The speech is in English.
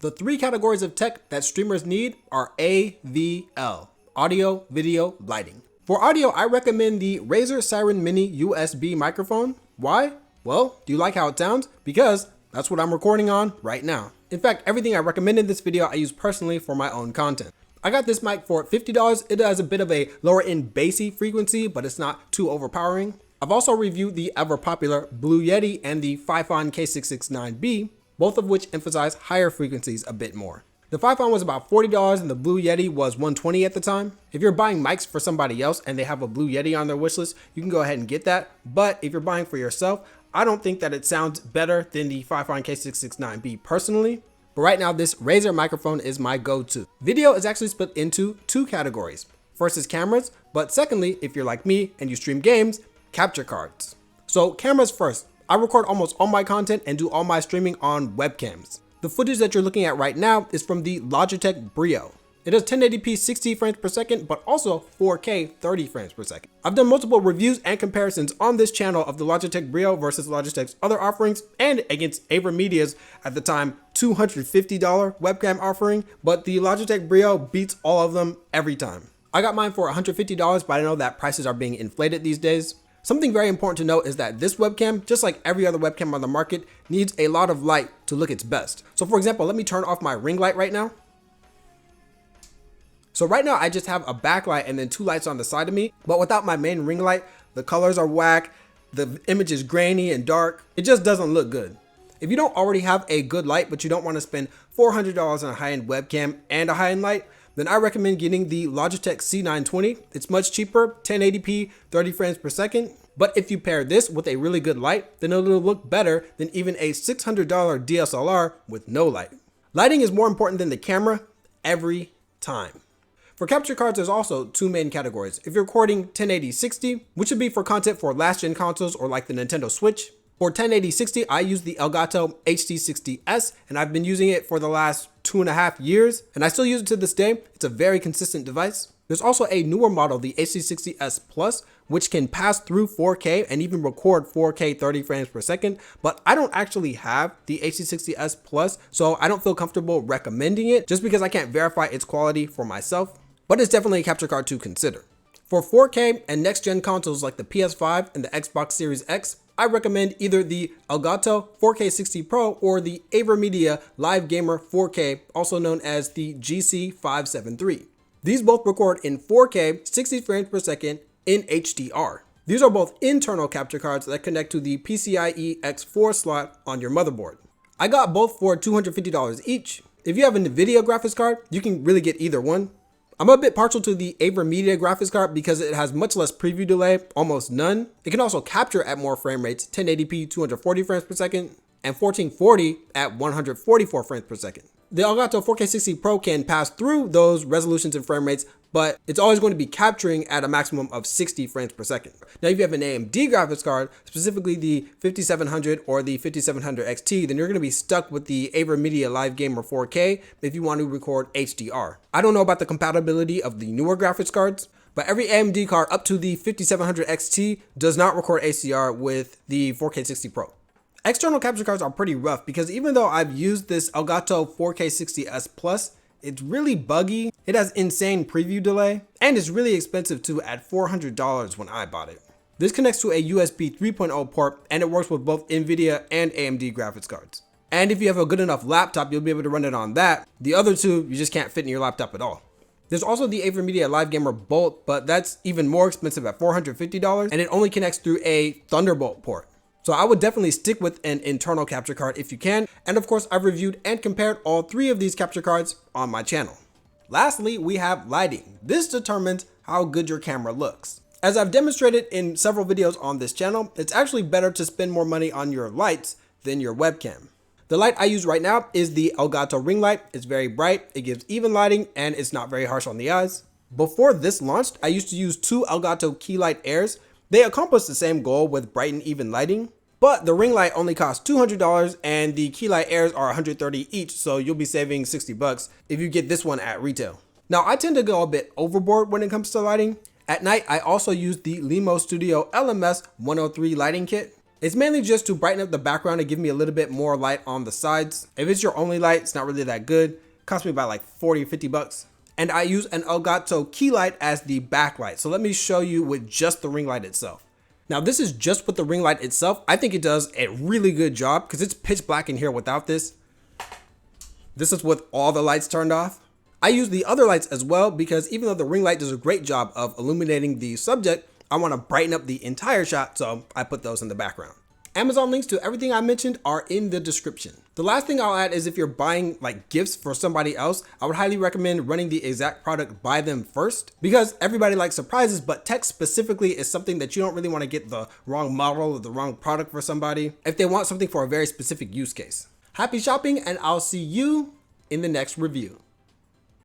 The three categories of tech that streamers need are AVL, audio, video, lighting. For audio, I recommend the Razer Siren Mini USB microphone. Why? Well, do you like how it sounds? Because that's what I'm recording on right now. In fact, everything I recommend in this video, I use personally for my own content. I got this mic for $50. It has a bit of a lower end bassy frequency, but it's not too overpowering. I've also reviewed the ever popular Blue Yeti and the Fifon K669B, both of which emphasize higher frequencies a bit more. The Fifon was about $40 and the Blue Yeti was $120 at the time. If you're buying mics for somebody else and they have a Blue Yeti on their wish list, you can go ahead and get that. But if you're buying for yourself, I don't think that it sounds better than the Fifon K669B personally. But right now, this Razer microphone is my go-to. Video is actually split into two categories. First is cameras, but secondly, if you're like me and you stream games, capture cards. So cameras first. I record almost all my content and do all my streaming on webcams. The footage that you're looking at right now is from the Logitech Brio. It does 1080p 60 frames per second, but also 4K 30 frames per second. I've done multiple reviews and comparisons on this channel of the Logitech Brio versus Logitech's other offerings and against AverMedia's, at the time, $250 webcam offering, but the Logitech Brio beats all of them every time. I got mine for $150, but I know that prices are being inflated these days. Something very important to note is that this webcam, just like every other webcam on the market, needs a lot of light to look its best. So for example, let me turn off my ring light right now. So right now I just have a backlight and then two lights on the side of me, but without my main ring light, the colors are whack, the image is grainy and dark. It just doesn't look good. If you don't already have a good light, but you don't want to spend $400 on a high-end webcam and a high-end light, then I recommend getting the Logitech C920. It's much cheaper, 1080p, 30 frames per second. But if you pair this with a really good light, then it'll look better than even a $600 DSLR with no light. Lighting is more important than the camera every time. For capture cards, there's also two main categories. If you're recording 1080-60, which would be for content for last-gen consoles or like the Nintendo Switch. For 1080-60, I use the Elgato HD60S, and I've been using it for the last 2.5 years, and I still use it to this day. It's a very consistent device. There's also a newer model, the HD60S Plus, which can pass through 4K and even record 4K 30 frames per second, but I don't actually have the HD60S Plus, so I don't feel comfortable recommending it just because I can't verify its quality for myself. But it's definitely a capture card to consider. For 4K and next-gen consoles like the PS5 and the Xbox Series X, I recommend either the Elgato 4K60 Pro or the AverMedia Live Gamer 4K, also known as the GC573. These both record in 4K 60 frames per second in HDR. These are both internal capture cards that connect to the PCIe X4 slot on your motherboard. I got both for $250 each. If you have a NVIDIA graphics card, you can really get either one. I'm a bit partial to the AverMedia graphics card because it has much less preview delay, almost none. It can also capture at more frame rates, 1080p 240 frames per second and 1440 at 144 frames per second. The Elgato 4K60 Pro can pass through those resolutions and frame rates, but it's always going to be capturing at a maximum of 60 frames per second. Now, if you have an AMD graphics card, specifically the 5700 or the 5700 XT, then you're going to be stuck with the AverMedia Live Gamer 4K if you want to record HDR. I don't know about the compatibility of the newer graphics cards, but every AMD card up to the 5700 XT does not record HDR with the 4K60 Pro. External capture cards are pretty rough because even though I've used this Elgato 4K60S Plus, it's really buggy, it has insane preview delay, and it's really expensive too at $400 when I bought it. This connects to a USB 3.0 port and it works with both NVIDIA and AMD graphics cards. And if you have a good enough laptop, you'll be able to run it on that. The other two, you just can't fit in your laptop at all. There's also the AverMedia Live Gamer Bolt, but that's even more expensive at $450 and it only connects through a Thunderbolt port. So I would definitely stick with an internal capture card if you can. And of course, I've reviewed and compared all three of these capture cards on my channel. Lastly, we have lighting. This determines how good your camera looks. As I've demonstrated in several videos on this channel, it's actually better to spend more money on your lights than your webcam. The light I use right now is the Elgato ring light. It's very bright, it gives even lighting, and it's not very harsh on the eyes. Before this launched, I used to use two Elgato key light airs. They accomplished the same goal with bright and even lighting, but the ring light only costs $200 and the key light airs are $130 each, so you'll be saving $60 if you get this one at retail. Now, I tend to go a bit overboard when it comes to lighting. At night, I also use the Limo Studio LMS 103 lighting kit. It's mainly just to brighten up the background and give me a little bit more light on the sides. If it's your only light, it's not really that good. It cost me about like 40 or 50 bucks. And I use an Elgato key light as the backlight. So let me show you with just the ring light itself. Now this is just with the ring light itself. I think it does a really good job because it's pitch black in here without this. This is with all the lights turned off. I use the other lights as well because even though the ring light does a great job of illuminating the subject, I want to brighten up the entire shot, so I put those in the background. Amazon links to everything I mentioned are in the description. The last thing I'll add is if you're buying like gifts for somebody else, I would highly recommend running the exact product by them first because everybody likes surprises, but tech specifically is something that you don't really want to get the wrong model or the wrong product for somebody if they want something for a very specific use case. Happy shopping, and I'll see you in the next review.